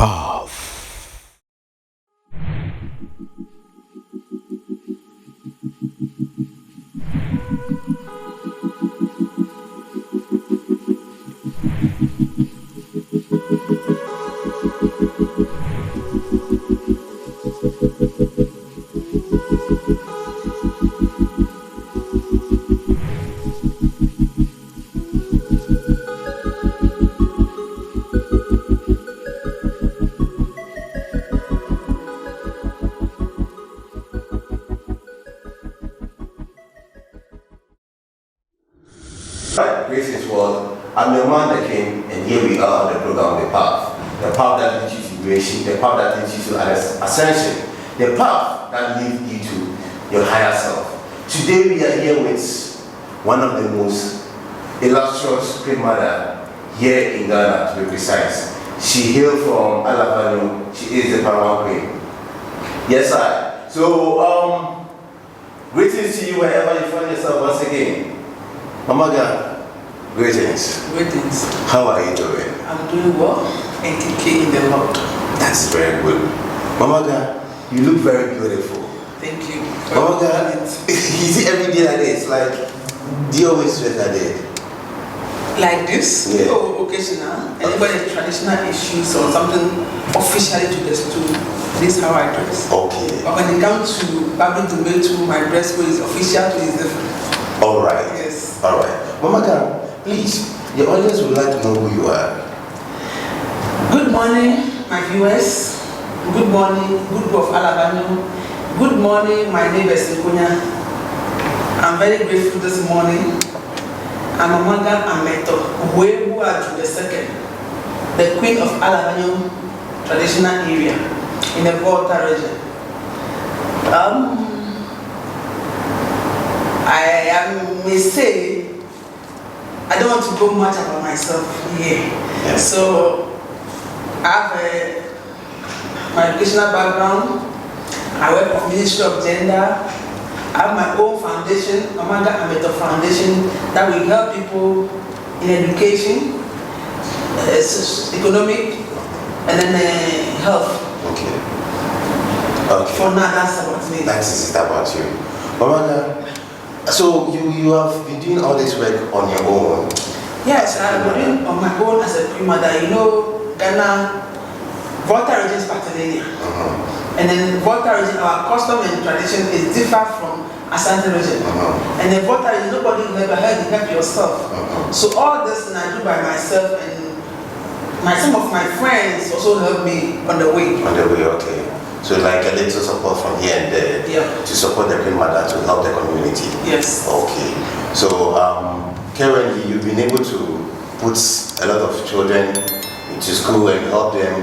path. Greetings world, I'm your man Deking, and here we are on the program The Path. The path that leads you to liberation, the path that leads you to ascension, the path that leads you to your higher self. Today we are here with one of the most illustrious queen mother here in Ghana, to be precise. She hails from Alavanyo. She is the Paramount queen. Yes, I. So, greetings to you wherever you find yourself once again. Mamaga, greetings. Greetings. How are you doing? I'm doing well and keeping in the Lord. That's very good. Mamaga, you look very beautiful. Thank you. Mamaga, you see every day like this, like, do you always dress like that? Like this? Yeah. Oh, occasional. Anybody traditional issues or something officially to the stool, this is how I dress. Okay. But when it comes to public domain, to my dress code is official to is different. All right. Yes. All right. Mamaga, please, your audience would like to know who you are. Good morning, my viewers. Good morning, good people of Alavanyo. Good morning, my neighbors in Kunya. I'm very grateful this morning. I'm Mamaga Ametor Hoebuadzu II, the Queen of Alavanyo traditional area in the Volta region. I may say I don't want to go much about myself here. Yeah. So I have my educational background. I work for Ministry of Gender. I have my own foundation, Mamaga Ametor Foundation, that will help people in education, economic, and then health. Okay. Okay. For now, that's about me. That is it about you. Mamaga, so you have been doing all this work on your own? Yes, I've been doing on my own as a queen mother. You know, Ghana, Volta region is Patalania. And then Volta region, our custom and tradition is different from Asante region. And then Volta region, nobody never heard you help yourself. So all this I do by myself, and some of my friends also help me on the way. On the way, okay. So like a little support from here and there, yeah, to support the queen mother, to help the community. Yes. Okay. So currently you've been able to put a lot of children into school and help them,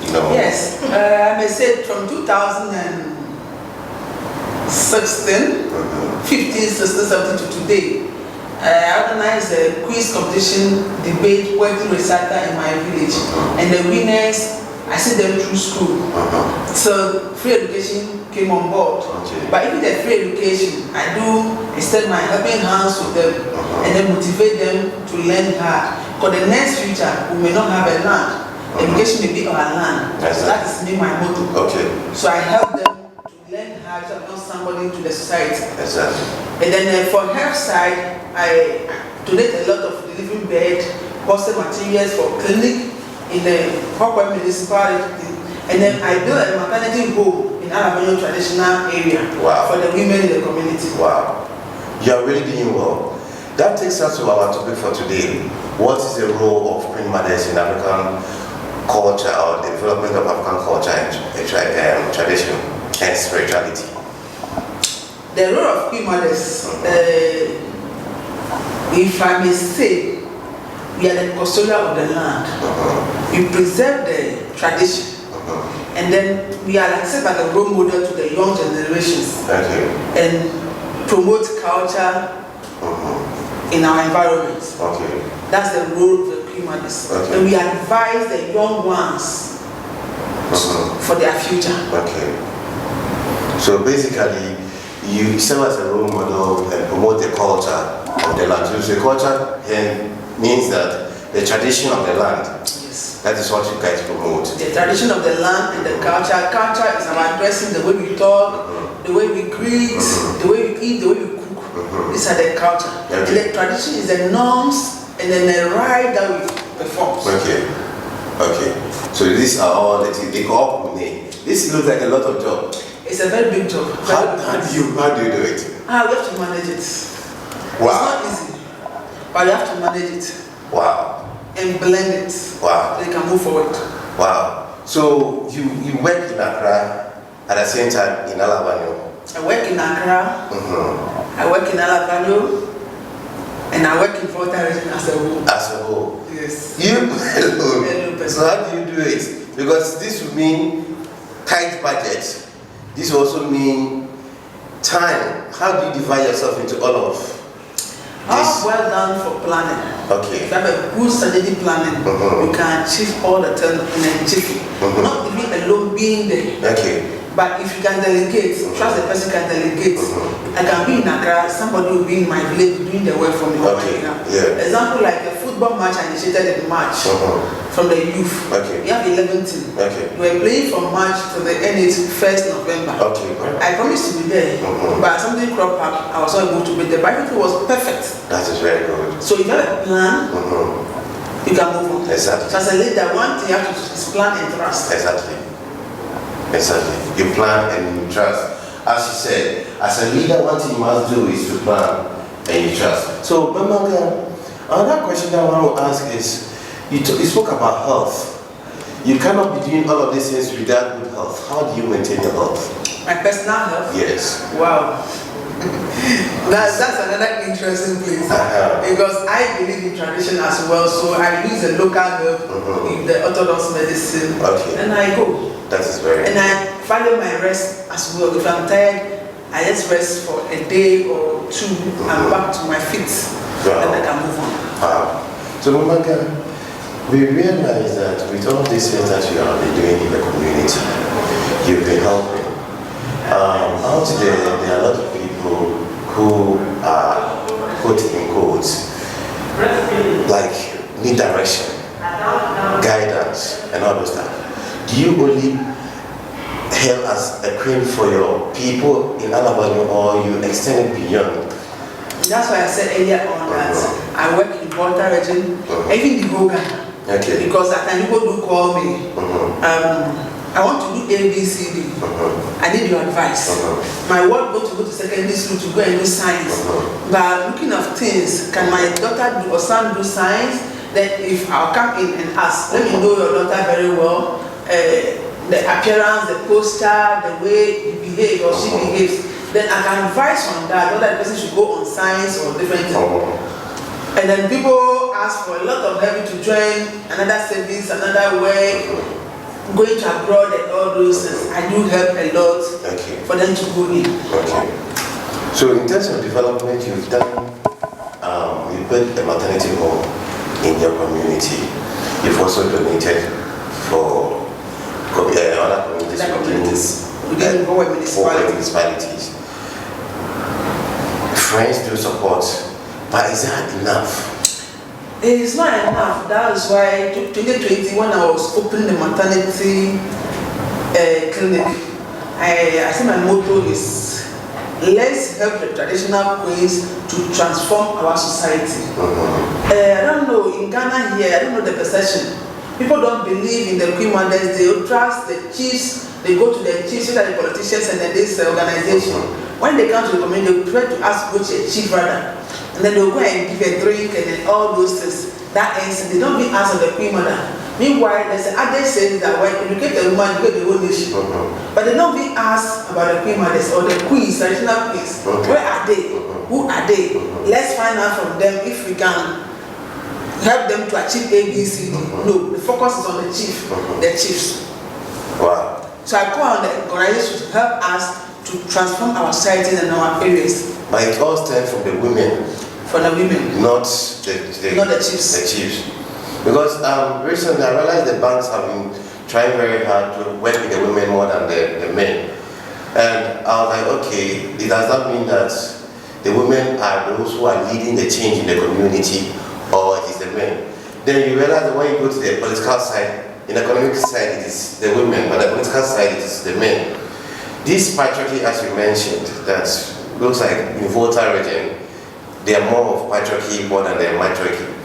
you know. Yes. I may say from 2016, 15, 16, 17 to today, I organized a quiz competition, debate, poetry reciter in my village, and the winners, I sent them through school. So free education came on board. Okay. But even the free education, I do extend my helping hands to them and then motivate them to learn hard. Because the next future, we may not have a land. Education may be our land. So that is me, my motto. Okay. So I help them to learn hard to become somebody to the society. Exactly. And then for health side, I donate a lot of living bed, hostel materials for clinic in the Hokwa municipality, and then I built a maternity home in Alavanyo traditional area. Wow. For the women in the community. Wow. You are really doing well. That takes us to our topic for today. What is the role of queen mothers in African culture or the development of African culture and tradition and spirituality? The role of queen mothers, if I may say, we are the custodian of the land. We preserve the tradition. And then we are accepted as a role model to the young generations. Okay. And promote culture in our environment. Okay. That's the role of the queen mothers. Okay. And we advise the young ones for their future. Okay. So basically, you serve as a role model and promote the culture of the land. So the culture means that the tradition of the land Yes. That is what you guys promote. The tradition of the land and the culture. Culture is about dressing, the way we talk, the way we greet, the way we eat, the way we cook. These are the culture. Okay. And the tradition is the norms and then the rite that we perform. Okay. Okay. So these are all that they coordinate. This looks like a lot of job. It's a very big job. How do you do it? We have to manage it. Wow. It's not easy, but you have to manage it. Wow. And blend it. Wow. So you can move forward. Wow. So you work in Accra at the same time in Alavanyo. I work in Accra. I work in Alavanyo. And I work in Volta region as a whole. As a whole. Yes. You alone. So how do you do it? Because this would mean tight budget. This also mean time. How do you divide yourself into all of this? Well done for planning. Okay. If you have a good strategic planning, you can achieve all the time in a jiffy. Not even alone being there. Okay. But if you can delegate, trust the person can delegate. I can be in Accra, somebody will be in my village doing the work for me. Okay. Yeah. Example like a football match I initiated in March from the youth. Okay. We have 11 teams. Okay. We were playing from March to the end of 1st November. Okay. I promised to be there, but something cropped up. I was not able to be there. But everything was perfect. That is very good. So if you have a plan, you can move on. Exactly. So as a leader, one thing you have to do is plan and trust. Exactly. Exactly. You plan and you trust. As you said, as a leader, one thing you must do is to plan and you trust. So, Mamaga, another question that I want to ask is, you spoke about health. You cannot be doing all of these things without good health. How do you maintain your health? My personal health? Yes. Wow. That's another interesting place. Because I believe in tradition as well, so I use the local herb in the orthodox medicine. Okay. And I go. That is very And I value my rest as well. If I'm tired, I just rest for a day or two and back to my feet. And I can move on. So Mamaga, we realize that with all these things that you have been doing in the community, you've been helping. Out there are a lot of people who are put in quotes, like need direction, guidance, and all those stuff. Do you only help as a queen for your people in Alavanyo, or you extend it beyond? That's why I said earlier on that I work in Volta region, even the whole Ghana. Okay. Because at times people do call me. I want to do A, B, C, D. I need your advice. My word want to go to secondary school to go and do science. But looking at things, can my daughter do or son do science? Then if I'll come in and ask, let me know your daughter very well. The appearance, the posture, the way you behave or she behaves. Then I can advise on that, whether the person should go on science or different things. And then people ask for a lot of help to join another service, another way. Going to abroad and all those things, I do help a lot for them to go in. Okay. So in terms of development, you've done, you built a maternity home in your community. You've also donated for other communities. Within four municipalities. Friends do support, but is that enough? It's not enough. That is why 2020, when I was opening the maternity clinic, I think my motto is let's help the traditional queens to transform our society. I don't know, in Ghana here, I don't know the perception. People don't believe in the queen mothers, they trust the chiefs, they go to the chiefs, so that the politicians and this organization. When they come to the community, they try to ask go to a chief rather. And then they'll go and give a drink and then all those things. That ends, they don't be asked of the queen mother. Meanwhile, there's other saying that when you educate a woman, you get the whole nation. But they don't be asked about the queen mothers or the queens, traditional queens. Where are they? Who are they? Let's find out from them if we can help them to achieve A, B, C, D. No, the focus is on the chiefs. Wow. So I call on the organization to help us to transform our societies and our areas. But it all stems from the women. For the women. Not the chiefs. The chiefs. Because recently I realized the banks have been trying very hard to work with the women more than the men. And I was like, okay, it does not mean that the women are those who are leading the change in the community, or it is the men. then you realize that when you go to the political side, in the economic side it is the women, but the political side it is the men. This patriarchy, as you mentioned, that looks like in Volta region, they are more of patriarchy more than the matriarchy.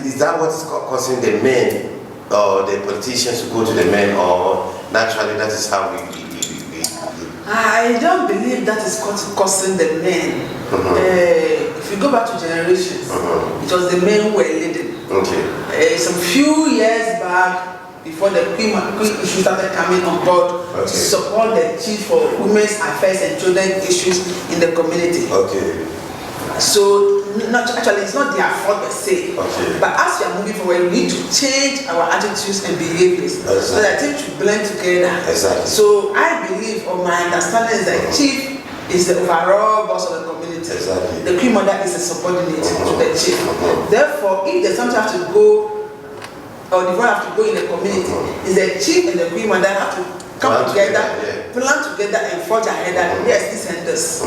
Is that what is causing the men or the politicians to go to the men, or naturally that is how we I don't believe that is causing the men. If you go back to generations, it was the men who were leading. Okay. Some few years back, before the Queen issue started coming on board to support the chief for women's affairs and children issues in the community. Okay. So, actually, it's not their fault per se. Okay. But as we are moving forward, we need to change our attitudes and behaviors so that things should blend together. Exactly. So, I believe, or my understanding is that chief is the overall boss of the community. Exactly. The queen mother is a subordinate to the chief. Therefore, if there's something have to go, or the one have to go in the community, is the chief and the queen mother have to come together, plan together and forge ahead and yes, this and this.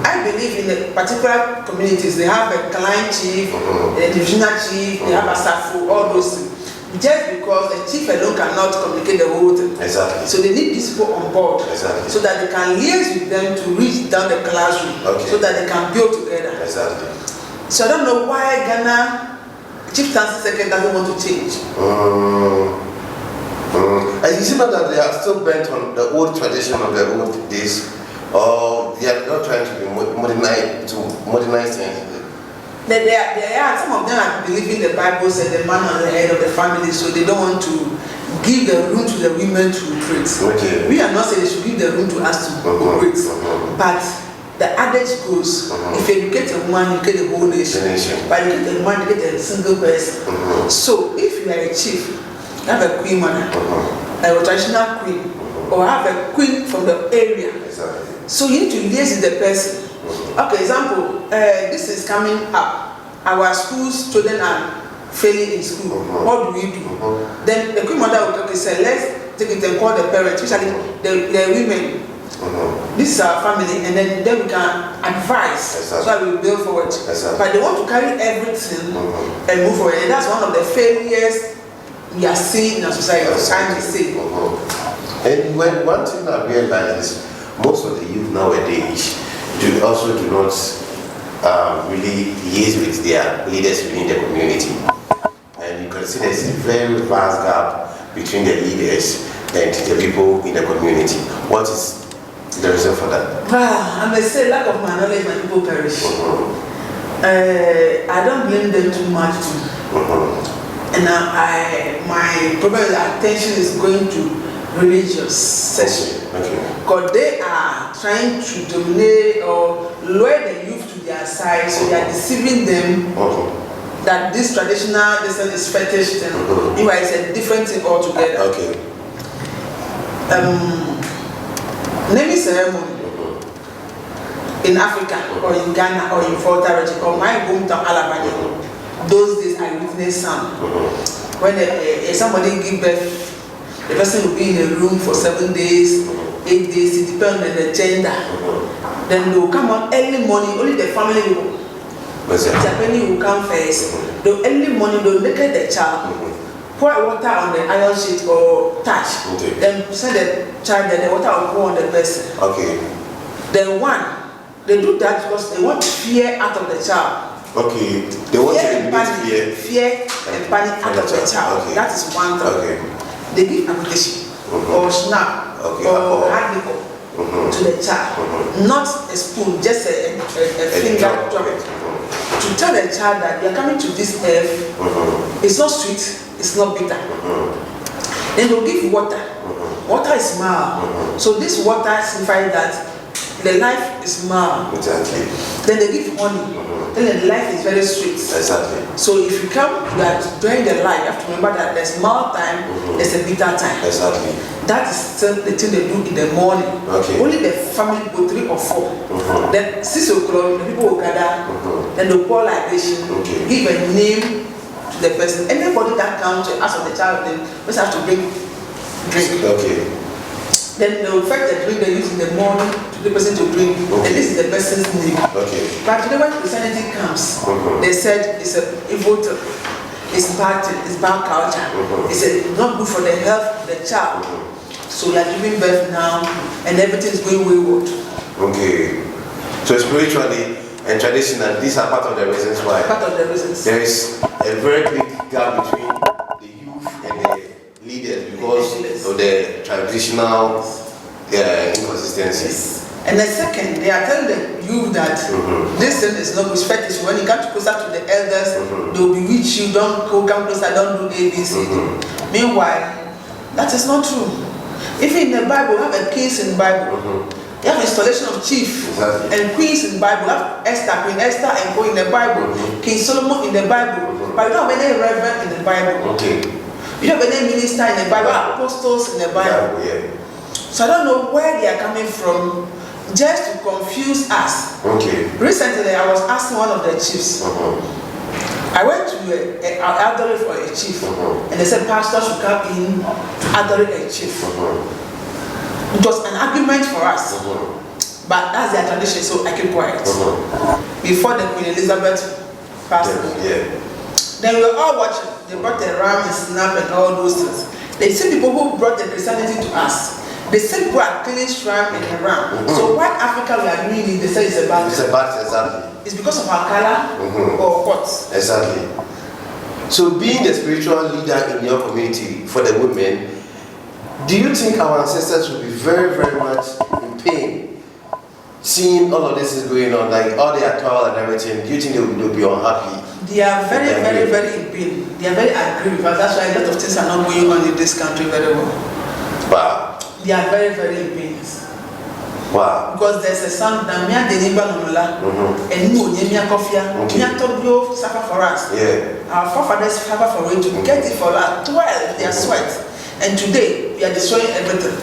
I believe in the particular communities, they have a client chief, a divisional chief, they have a SAFU, all those things. Just because the chief alone cannot communicate the whole thing. Exactly. So they need these people on board. Exactly. So that they can liaise with them to reach down the classroom. So that they can build together. Exactly. So I don't know why Ghana chieftaincy second doesn't want to change. And you see now that they are still bent on the old tradition of the old days, or they are not trying to be modernize things. They are, some of them are believing the Bible says the man on the head of the family, so they don't want to give the room to the women to operate. Okay. We are not saying they should give the room to us to operate, but the adage goes, if you educate a woman, you educate the whole nation. But you educate a man, you educate a single person. So if you are a chief, you have a queen mother, a traditional queen, or have a queen from the area. Exactly. So you need to liaise with the person. Okay, example, this is coming up. Our schools, children are failing in school. What do we do? Then the queen mother will say, let's take it and call the parents, especially the women. This is our family, and then we can advise so that we build forward. But they want to carry everything and move forward. And that's one of the failures we are seeing in our society. And when one thing I realize is most of the youth nowadays also do not really liaise with their leaders within the community. And you can see there's a very vast gap between the leaders and the people in the community. What is the reason for that? I may say lack of my knowledge when people perish. I don't blame them too much too. And my problem is attention is going to religious session. Because they are trying to dominate or lure the youth to their side, so they are deceiving them that this traditional this is fetish thing. Meanwhile, it's a different thing altogether. Naming ceremony in Africa or in Ghana or in Volta region or my hometown Alavanyo, those days I witnessed some. When somebody give birth, the person will be in a room for 7 days, 8 days, it depends on the gender. Then they will come out early morning, only the family will. Japanese will come first. The early morning, they will look at the child, pour water on the iron sheet or touch. Then send the child, then the water will pour on the person. Then they do that because they want fear out of the child. They want to eliminate fear and panic out of the child. That is one thing. They give ammunition or snap or hard liquor to the child. Not a spoon, just a finger drop it. To tell the child that you are coming to this earth, it's not sweet, it's not bitter. Then they'll give water. Water is mild. So this water signifies that the life is mild. Then they give honey. Then the life is very sweet. So if you come, you are during the life, you have to remember that there's mild time, there's a bitter time. That is the thing they do in the morning. Only the family go 3 or 4. Then 6 o'clock, the people will gather. Then they'll pour libation, give a name to the person. Anybody that comes to ask for the child, then just have to bring drink. Then they will fetch the drink they use in the morning to the person to drink. Okay. And this is the person's name. Okay. But today when Christianity comes, they said it's an evil thing. It's bad thing, it's bad culture. It's not good for the health of the child. So we are giving birth now and everything is going wayward. Okay. So spiritually and traditionally, these are part of the reasons why. Part of the reasons. There is a very big gap between the youth and the leaders because of the traditional inconsistencies. And the second, they are telling the youth that this thing is not good. Fetish. When you come closer to the elders, they will bewitch you. Don't come closer. Don't do ABC. Meanwhile, that is not true. Even in the Bible, we have a case in the Bible. You have installation of chief and queens in the Bible. You have Esther, Queen Esther and Co in the Bible. King Solomon in the Bible. But you don't have any reverend in the Bible. You don't have any minister in the Bible. Apostles in the Bible. So I don't know where they are coming from, just to confuse us. Recently, I was asking one of the chiefs. I went to an elderly for a chief, and they said pastor should come in to elderly a chief. It was an argument for us, but that's their tradition, so I keep quiet. Before the Queen Elizabeth passed away, then we were all watching. They brought the ram and snap and all those things. They see people who brought the Christianity to us. They say people are killing shrine and the ram. So why Africa we are doing it? They say it's a bad. It's a bad, exactly. It's because of our color or what? Exactly. So being the spiritual leader in your community for the women, do you think our ancestors will be very, very much in pain seeing all of this is going on, like all their toil and everything? Do you think they will be unhappy? They are very, very, very in pain. They are very angry with us. That's why a lot of things are not going on in this country very well. Wow. They are very, very in pain. Wow. Because there's a song that Mia Deniba Nonola and no Nemia Kofia, Mia Tobio suffer for us. Our forefathers suffer for it to get it for us. 12, they are sweat. And today, we are destroying everything.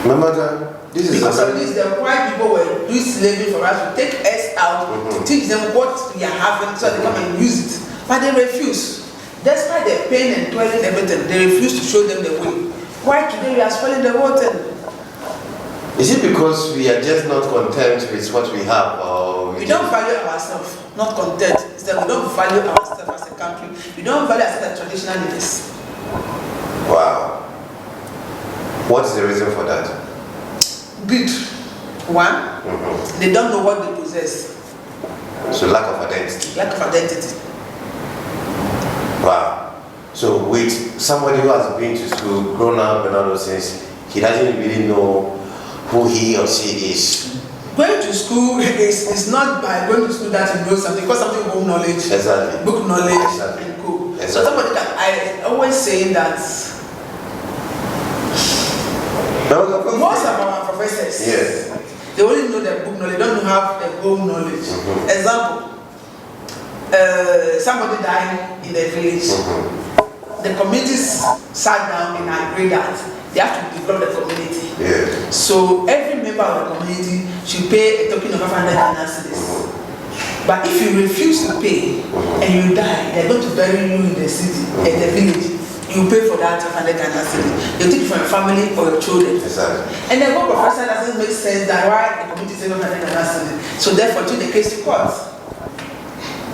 Mamaga, this is because of this, the white people were doing slavery for us to take us out, to teach them what we are having so they come and use it. But they refuse. Despite the pain and toiling and everything, they refuse to show them the way. Why today we are spoiling the water? Is it because we are just not content with what we have, or we don't value ourselves? Not content. It's that we don't value ourselves as a country. We don't value ourselves as traditional leaders. Wow. What is the reason for that? Greed. One, they don't know what they possess. So lack of identity. Lack of identity. Wow. So with somebody who has been to school, grown up and all those things, he doesn't really know who he or she is. Going to school is not by going to school that you know something, because something home knowledge, book knowledge, and cool. So somebody that I always say that most of our professors, they only know the book knowledge, they don't have the home knowledge. Example, somebody died in the village. The communities sat down and agreed that they have to develop the community. So every member of the community should pay a token of 500 Ghana cedis. But if you refuse to pay and you die, they're going to bury you in the city, in the village. You pay for that 500 Ghana cedis. You take it from your family or your children. And the whole professor doesn't make sense that why the community is 500 Ghana cedis. So therefore, take the case to court.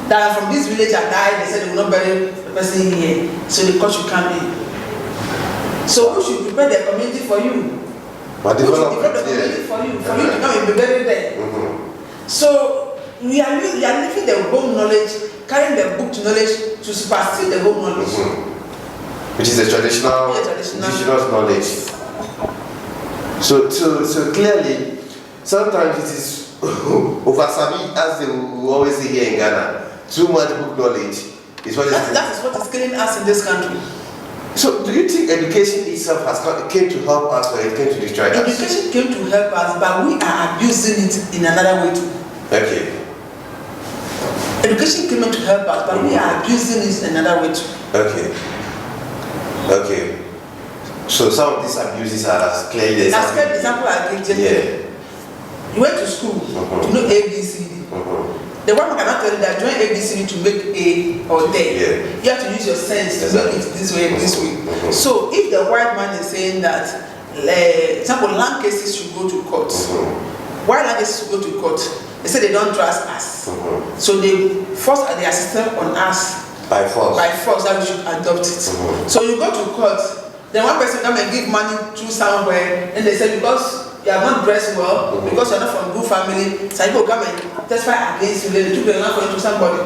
That from this village I died, they said they will not bury the person here. So the court should come in. So who should prepare the community for you? But who should prepare the community for you? For you to come and be buried there. So we are leaving the home knowledge, carrying the book to knowledge to supersede the home knowledge. Which is the traditional indigenous knowledge. So clearly, sometimes it is over-sabi, as they will always say here in Ghana. Too much book knowledge is what that is what is killing us in this country. So, do you think education itself came to help us, or it came to destroy us? Education came to help us, but we are abusing it in another way too. Education came to help us, but we are abusing it in another way too. So some of these abuses are clearly. As an example, I give you. You went to school to know ABCD. The one cannot tell you that join ABCD to make A or D. You have to use your sense to make it this way and this way. So if the white man is saying that example, land cases should go to court. Why land cases should go to court? They say they don't trust us. So they force their system on us. By force. By force, that we should adopt it. So you go to court, then one person come and give money to somewhere, and they say because you are not dressed well, because you are not from good family, some people come and testify against you, they took the land for you to somebody.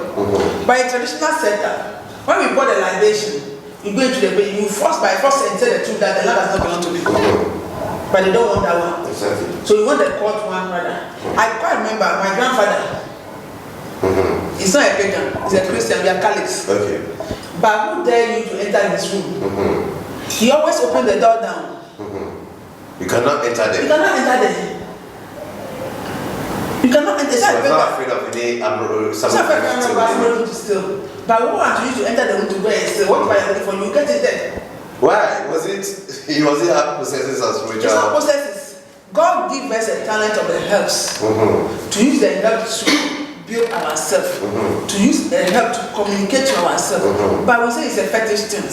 By a traditional setup, when we bought a libation, you go into the way, you force by force and tell the truth that the land does not belong to people. But they don't want that one. Exactly. So you want the court one rather. I quite remember my grandfather. He's not a pagan, he's a Christian, we are Catholics. Okay. But who dare you to enter his room? He always opened the door down. You cannot enter there. You cannot enter there. You cannot enter. So I'm not afraid of any to steal. But who want you to enter the room to go and steal? What are you looking for? You get it there. Why? Was it have possesses as spiritual? It's not possesses. God gives us a talent of the herbs. To use the herbs to build ourselves. To use the help to communicate to ourselves. But we say it's a fetish thing.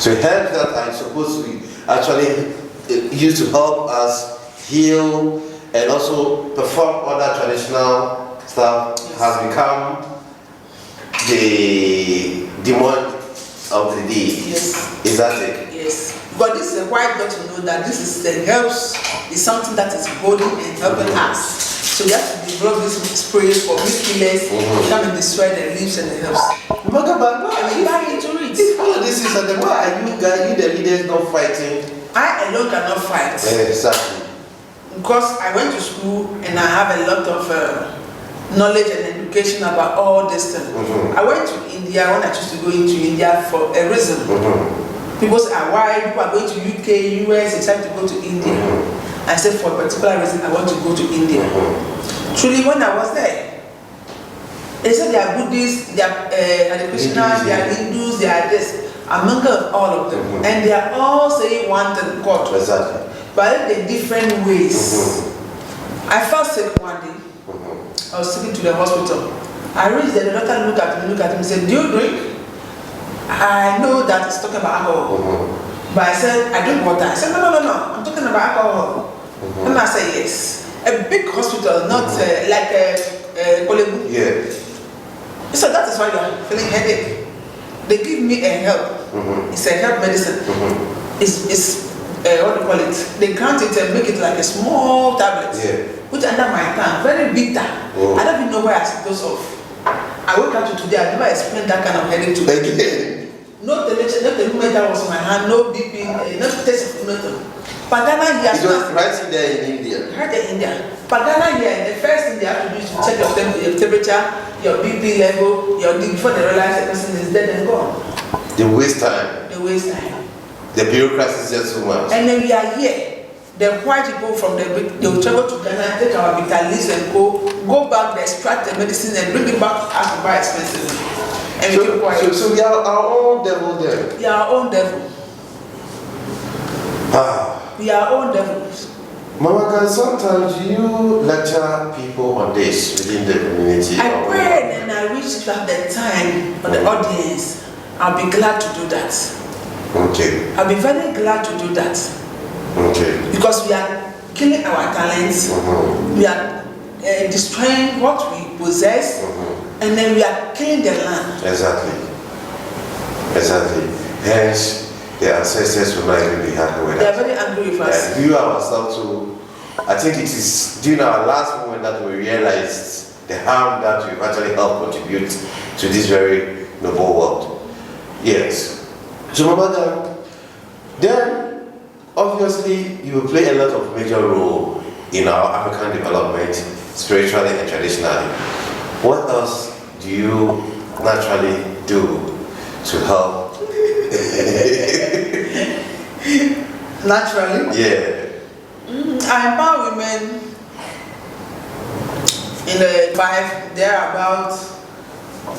So herbs that are supposed to be actually used to help us heal and also perform other traditional stuff has become the demon of the day. Yes. Is that it? Yes. But this is why I got to know that this is the herbs is something that is holding and helping us. So you have to develop this spirit for weak killers to come and destroy the leaves and the herbs. But why you buy into it? If all this is at the why are you guys, you the leaders not fighting? I alone cannot fight. Exactly. Because I went to school and I have a lot of knowledge and education about all this thing. I went to India when I chose to go into India for a reason. People say, why people are going to UK, US, they decide to go to India. I said, for a particular reason, I want to go to India. Truly, when I was there, they said they are Buddhists, they are Krishnas, they are Hindus, they are this. Among all of them. And they are all saying one thing, God. Exactly. But in different ways. I felt sick one day. I was taken to the hospital. I reached there, the doctor looked at me and said, do you drink? I know that it's talking about alcohol. But I said, I drink water. I said, no, I'm talking about alcohol. And I said, yes. A big hospital, not like a Kolebu. Yeah. So that is why you are feeling headache. They give me a herb. It's a herb medicine. It's what do you call it? They grant it and make it like a small tablet. Which under my tongue, very bitter. I don't even know where I see those off. I woke up to today, I never explained that kind of headache to me. No temperature, no thermometer that was in my hand, no BP, no taste of nothing. Pagana here. It was right there in India. Right in India. Pagana here, the first thing they have to do is to check your temperature, your BP level, before they realize the person is dead and gone. They waste time. They waste time. The bureaucracy is just too much. And then we are here. The white people from they will travel to Ghana, take our bitter leaves and go back, they extract the medicine and bring it back to us to buy expensive. And we keep quiet. So we are our own devil there. We are our own devil. We are our own devils. Mamaga, sometimes you lecture people on this within the community. I pray and I wish to have the time for the audience. I'll be glad to do that. Okay. I'll be very glad to do that. Okay. Because we are killing our talents. We are destroying what we possess. And then we are killing the land. Exactly. Hence, the ancestors will not even be happy with us. They are very angry with us. And we ourselves too. I think it is during our last moment that we realized the harm that we've actually helped contribute to this very noble world. Yes. So Mamaga, then obviously you will play a lot of major role in our African development, spiritually and traditionally. What else do you naturally do to help? Naturally? Yeah. I empower women in the 5 thereabout.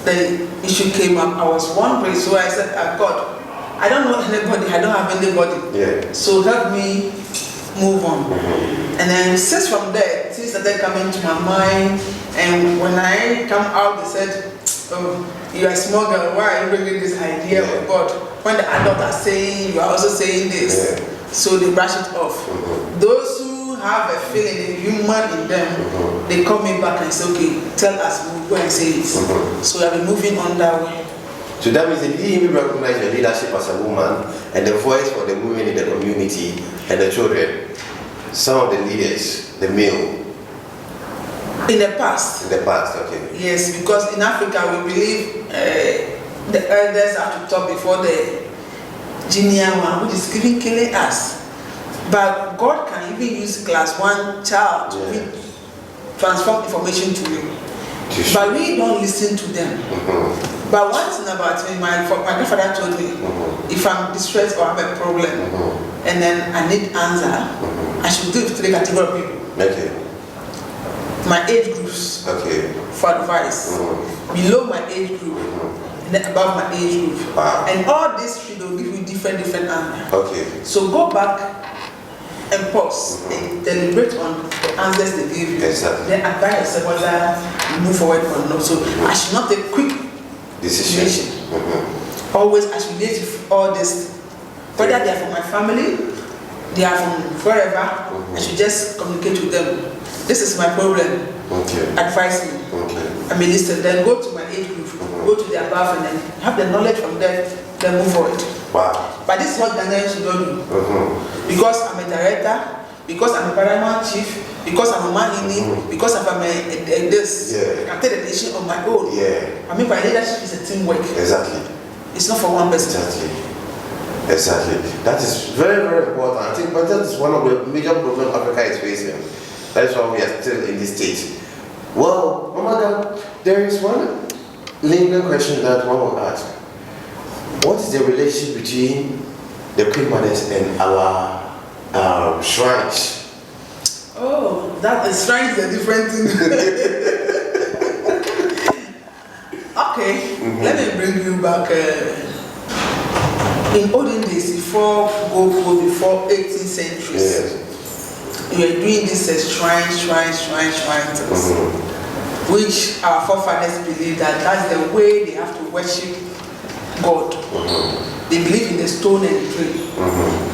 The issue came up. I was wondering, so I said, God, I don't know anybody, I don't have anybody. Yeah. So help me move on. And then since from there, things started coming to my mind. And when I come out, they said, oh, you're a small girl, why are you bringing this idea of God? When the adults are saying, you are also saying this. so they brush it off. Those who have a feeling, a human in them, they call me back and say, okay, tell us, we'll go and say it. So I've been moving on that way. So that means if you even recognize your leadership as a woman and the voice for the women in the community and the children, some of the leaders, the male. In the past. In the past, okay. Yes, because in Africa we believe the elders have to talk before the junior one, which is even killing us. But God can even use class 1 child to transform information to you. But we don't listen to them. But one thing about me, my grandfather told me, if I'm distressed or have a problem, and then I need answer, I should do it to the category of people. Okay. My age groups for advice. Below my age group, and then above my age group. Wow. And all these three will give you different answers. Okay. So go back and pause and deliberate on the answers they give you. Exactly. Then advise yourself whether you move forward or not. So I should not take quick decision. Always I should relate with all this. Whether they are from my family, they are from wherever, I should just communicate with them. This is my problem. Advise me. I may listen. Then go to my age group, go to the above, and then have the knowledge from there, then move forward. Wow. But this is what Ghanaians should not do. Because I'm a director, because I'm a Paramount chief, because I'm a Mahini, because I'm a this, I take the decision on my own. I mean, my leadership is a teamwork. Exactly. It's not for one person. Exactly. That is very, very important. I think, but that is one of the major problems Africa is facing. That is why we are still in this state. Well, Mamaga, there is one lingering question that one will ask. What is the relationship between the Queen Mothers and our shrines? Oh, that is shrines a different thing. Okay, let me bring you back. In olden days, before 18th centuries, we were doing this shrines, which our forefathers believed that that's the way they have to worship God. They believe in the stone and the tree.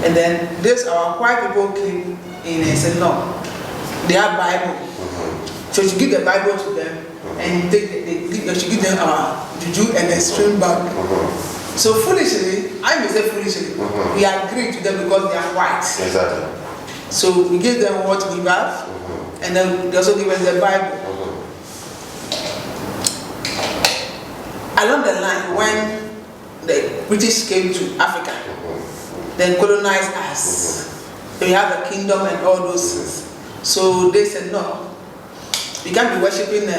And then our white people came in and said, no, they have Bible. So you should give the Bible to them and you should give them our juju and then stream back. So foolishly, I may say foolishly, we agree to them because they are white. Exactly. So we give them what we have, and then they also give us the Bible. Along the line, when the British came to Africa, then colonized us, we have a kingdom and all those things. So they said, no, we can't be worshipping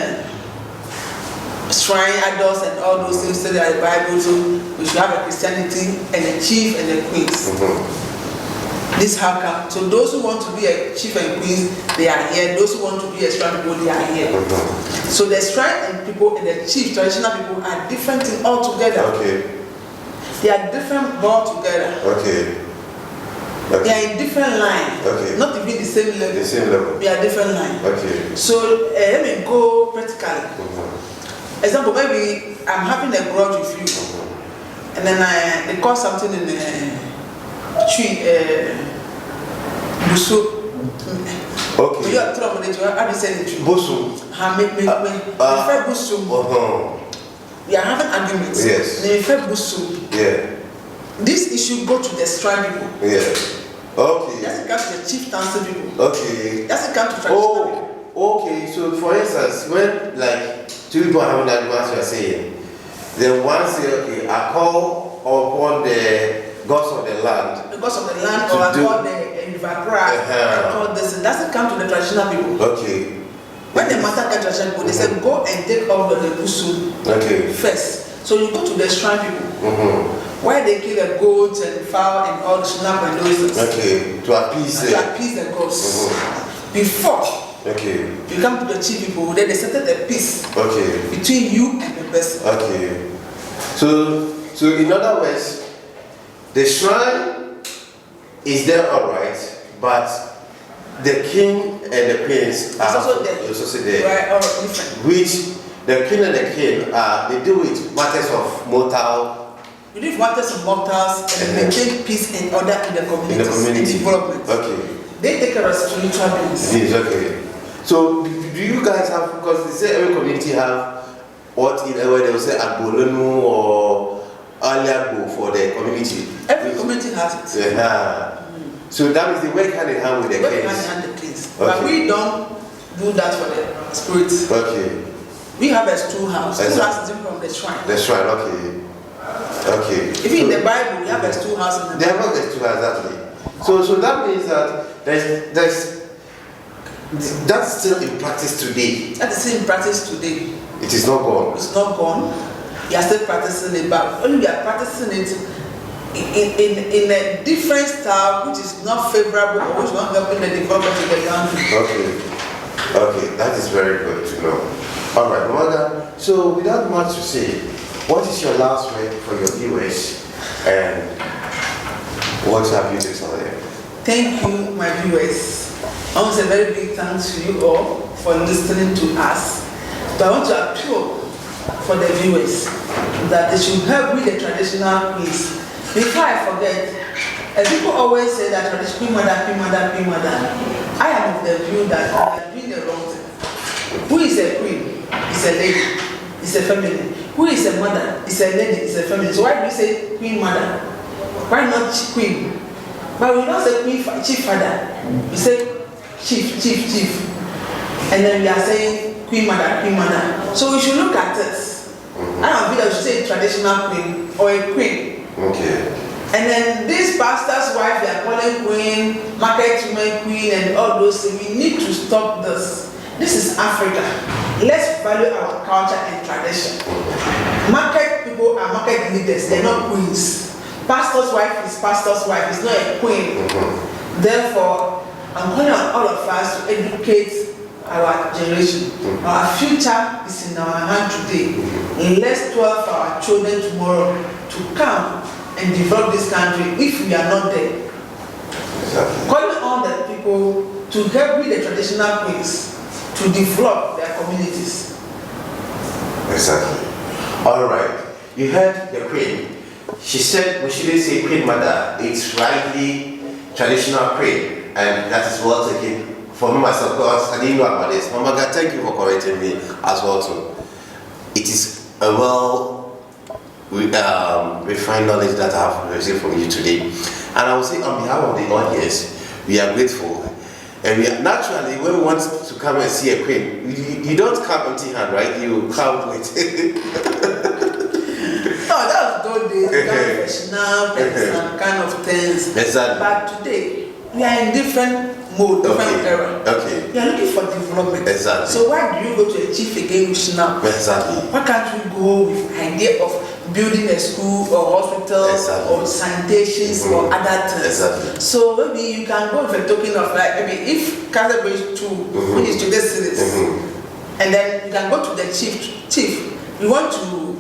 shrine idols and all those things to the Bible, so we should have a Christianity and a chief and a queens. This how come. So those who want to be a chief and queens, they are here. Those who want to be a shrine people, they are here. So the shrine and people and the chief, traditional people, are different things altogether. They are different altogether. They are in different line. Not even the same level. They are different line. So let me go practically. Example, maybe I'm having a grudge with you, and then they call something in the tree, busu. You are trouble. How do you say it? Busu. Busu. We are having arguments. Busu. This issue go to the shrine people. That's come to the chief council people. That's come to traditional people. So for instance, when like two people are having arguments, you are saying, then one say, okay, I call upon the gods of the land. The gods of the land, or I call the Vapra, I call this. It doesn't come to the traditional people. When the matter comes to traditional people, they say, go and take all the busu first. So you go to the shrine people, where they kill the goats and fowl and all the snap and those things. To appease the gods. Before you come to the chief people, then they settle the peace between you and the person. So in other words, the shrine is there, all right, but the king and the queens are also there. Right, or different. Which the king and the king they deal with matters of mortal we live matters and mortals and maintain peace and order in the communities and development. Okay. They take care of spiritual beings. Yes, okay. So do you guys have, because they say every community have what in a way they will say Agbolonu or Aliagbo for the community. Every community has it. Yeah. So that means they work hand in hand with the Work kids. hand in hand with the kids. Okay. But we don't do that for the spirits. Okay. We have a storehouse. Exactly. Storehouse is different from the shrine. The shrine, okay. Okay. Even in the Bible, we have a storehouse in the They have not the storehouse, exactly. So that means that that's still in practice today. That is still in practice today. It is not gone. It's not gone. We are still practicing it, but only we are practicing it in a different style, which is not favorable or which is not helping the development of the country. Okay, that is very good to know. All right, Mamaga, so without much to say, what is your last word for your viewers and what have you to tell them? Thank you, my viewers. I want to say a very big thanks to you all for listening to us. But I want to appeal for the viewers that they should help with the traditional quiz. Before I forget, people always say that traditional mother. I am of the view that we are doing the wrong thing. Who is a queen? It's a lady. It's a feminine. Who is a mother? It's a lady. It's a feminine. So why do we say queen mother? Why not queen? But we don't say queen chief father. We say chief. And then we are saying queen mother. So we should look at this. I don't feel that we should say traditional queen or a queen. Okay. And then this pastor's wife, they are calling queen, market woman queen, and all those things. We need to stop this. This is Africa. Let's value our culture and tradition. Market people are market leaders, they're not queens. Pastor's wife is pastor's wife, it's not a queen. Therefore, I'm calling on all of us to educate our generation. Our future is in our hand today. Let's tell our children tomorrow to come and develop this country if we are not there. Exactly. Calling on the people to help with the traditional queens to develop their communities. Exactly. All right. You heard the queen. She said we shouldn't say queen mother. It's rightly traditional queen, and that is well taken. For me myself, because I didn't know about this. Mamaga, thank you for correcting me as well too. It is a refined knowledge that I have received from you today. And I will say on behalf of the audience, we are grateful. And we are, naturally, when we want to come and see a queen, you don't come empty hand, right? You come with No, that was those days, professional kind of things. Exactly. But today, we are in different mode, different era. Okay. We are looking for development. Exactly. So why do you go to a chief again now? Exactly. Why can't we go with idea of building a school or hospital or sanitations or other things? Exactly. So maybe you can go with a token of like maybe if Canada goes to which is to this cities, and then you can go to the chief. We want to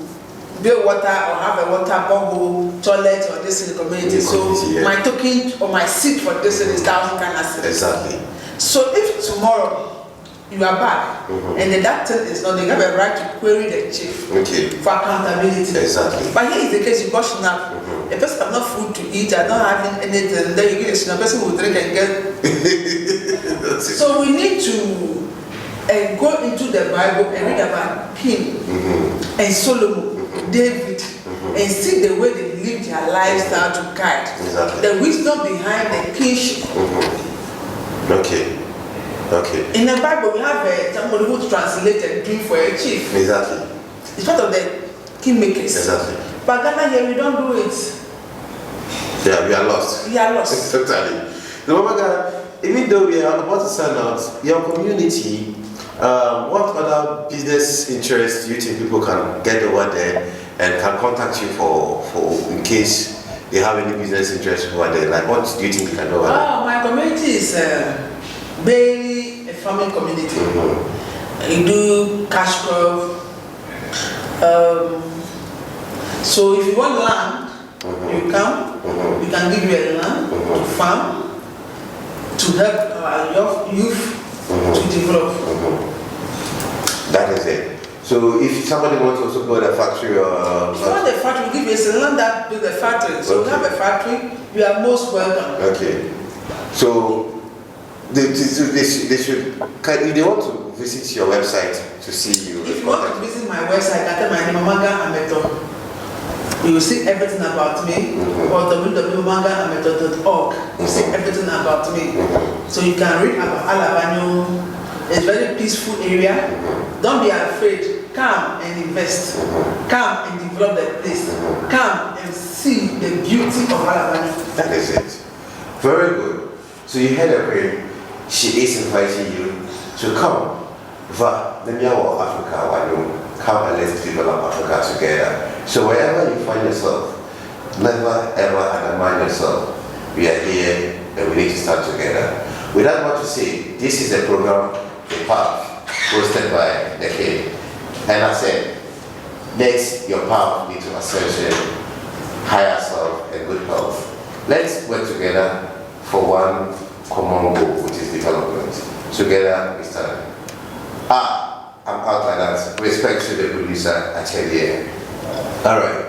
build water or have a water borehole, toilet or this in the community. My token or my seat for this is 1,000 Ghana cedis. Exactly. So if tomorrow you are back and then that thing is not, they have a right to query the chief for accountability. Exactly. But here is the case, you got snap. A person have no food to eat, I don't have anything, then you give a snap, person will drink and get. So we need to go into the Bible and read about King and Solomon, David, and see the way they lived their lifestyle to guide. Exactly. The wisdom behind the kingship. Okay. In the Bible, we have somebody who translated dream for a chief. Exactly. It's part of the kingmakers. Exactly. But Ghana here, we don't do it. Yeah, we are lost. We are lost. Totally. No, Mamaga, even though we are about to send out your community, what other business interests do you think people can get over there and can contact you for in case they have any business interests over there? Like, what do you think they can do over there? Oh, my community is barely a farming community. We do cash crop. So if you want land, you come. We can give you a land to farm to help our youth to develop. That is it. So if somebody wants to also build a factory or... If you want a factory, we give if it's a land that build a factory, so we have a factory, you are most welcome. Okay. So they should, if they want to visit your website to see you. If you want to visit my website, I tell my name Mamaga Ametor. You will see everything about me, or www.mamagaametor.org. You see everything about me. So you can read about Alavanyo. It's a very peaceful area. Don't be afraid. Come and invest. Come and develop the place. Come and see the beauty of Alavanyo. That is it. Very good. So you heard her prayer. She is inviting you to come. Africa, come and let's develop Africa together. So wherever you find yourself, never ever undermine yourself. We are here and we need to start together. With that, what to say, this is a program, the path, hosted by Deking. And I said, next, your path into ascension, higher self, and good health. Let's work together for one common goal, which is development. Together we stand. I'm out like that. Respect to the producer, Achedie. All right.